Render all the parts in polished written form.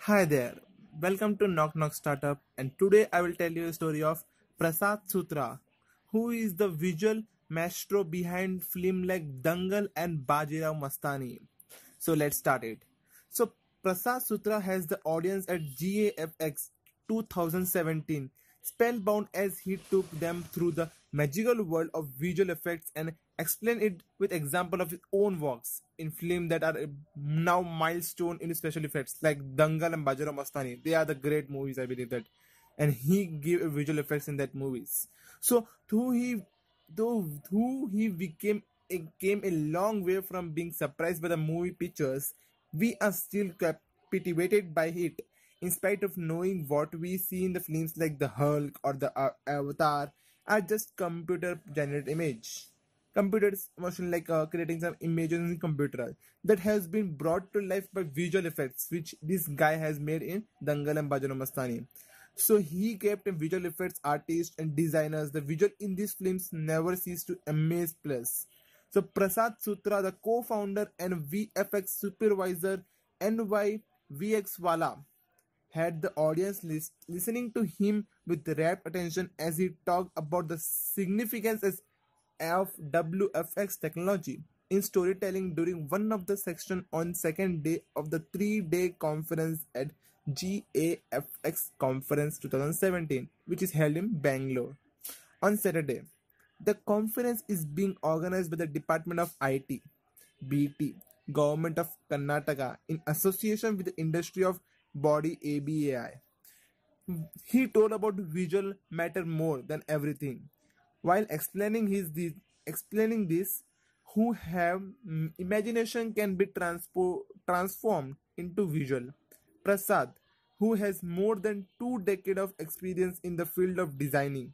Hi there, welcome to Knock Knock Startup, and today I will tell you a story of Prasad Sutar, who is the visual maestro behind film like Dangal and Bajirao Mastani. So let's start it. So Prasad Sutar has the audience at GAFX 2017 spellbound as he took them through the magical world of visual effects and explained it with example of his own works in film that are now milestone in special effects like Dangal and Bajirao Mastani. They are the great movies, I believe that, and he gave visual effects in that movies. So though he came a long way from being surprised by the movie pictures, we are still captivated by it in spite of knowing what we see in the films like the Hulk or the Avatar are just computer generated image. Computers motion like creating some images in computer that has been brought to life by visual effects, which this guy has made in Dangal and Bajirao Mastani. So he kept a visual effects artists and designers. The visual in these films never cease to amaze plus. So Prasad Sutar, the co-founder and VFX supervisor NYVX Wala, had the audience listening to him with rapt attention as he talked about the significance of WFX technology in storytelling during one of the section on second day of the 3-day conference at GAFX Conference 2017, which is held in Bangalore. On Saturday, the conference is being organized by the Department of IT, BT, Government of Karnataka in association with the Industry of Body ABAI. He told about visual matter more than everything. While explaining this, who have imagination can be transformed into visual. Prasad, who has more than 2 decades of experience in the field of designing,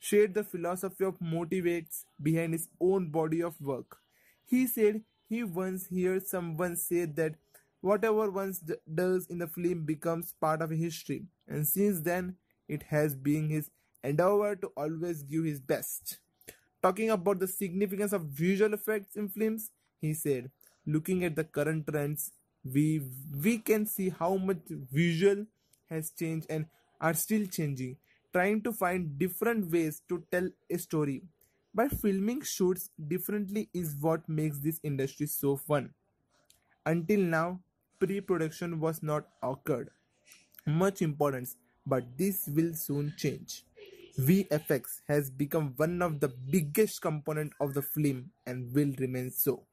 shared the philosophy of motivates behind his own body of work. He said he once heard someone say that whatever one does in the film becomes part of history, and since then it has been his endeavor to always give his best. Talking about the significance of visual effects in films, he said, looking at the current trends, we can see how much visual has changed and are still changing, trying to find different ways to tell a story. But filming shoots differently is what makes this industry so fun. Until now, pre-production was not occurred much importance, but this will soon change. VFX has become one of the biggest component of the film and will remain so.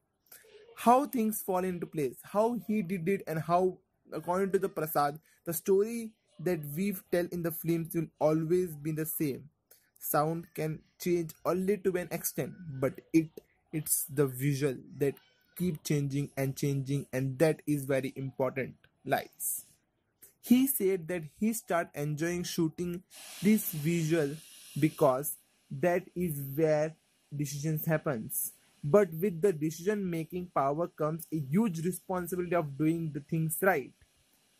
How things fall into place, how he did it, and how, according to the Prasad, the story that we tell in the films will always be the same. Sound can change only to an extent, but it's the visual that keep changing, and that is very important. Lights. He said that he started enjoying shooting this visual because that is where decisions happens. But with the decision making power comes a huge responsibility of doing the things right.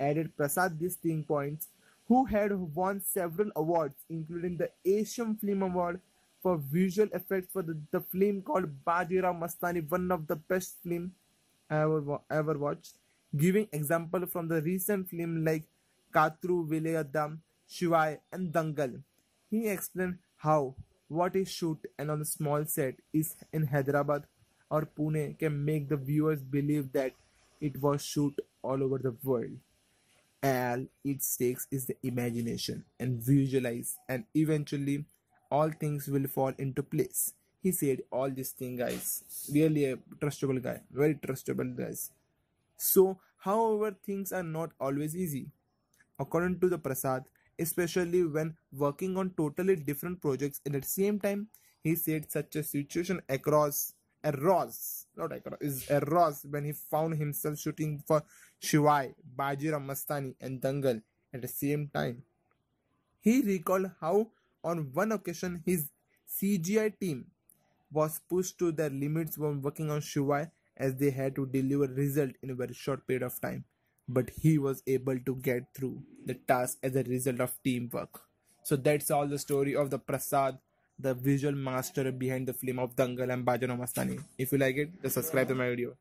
Added Prasad these thing points, who had won several awards including the Asian Film Award for visual effects for the film called Bajirao Mastani, one of the best film I ever watched, giving example from the recent film like Katru Vilayadam, Shivai and Dangal. He explained how what is shoot and on a small set is in Hyderabad or Pune can make the viewers believe that it was shoot all over the world. All it takes is the imagination and visualize, and eventually all things will fall into place. He said all these things, guys. Really a trustable guy, very trustable guys. So, however, things are not always easy. According to the Prasad, especially when working on totally different projects at the same time, he said such a situation arose when he found himself shooting for Shivai, Bajirao Mastani and Dangal at the same time. He recalled how on one occasion his CGI team was pushed to their limits when working on Shivai as they had to deliver result in a very short period of time. But he was able to get through the task as a result of teamwork. So that's all the story of the Prasad, the visual master behind the film of Dangal and Bajirao Mastani. If you like it, just subscribe to my video.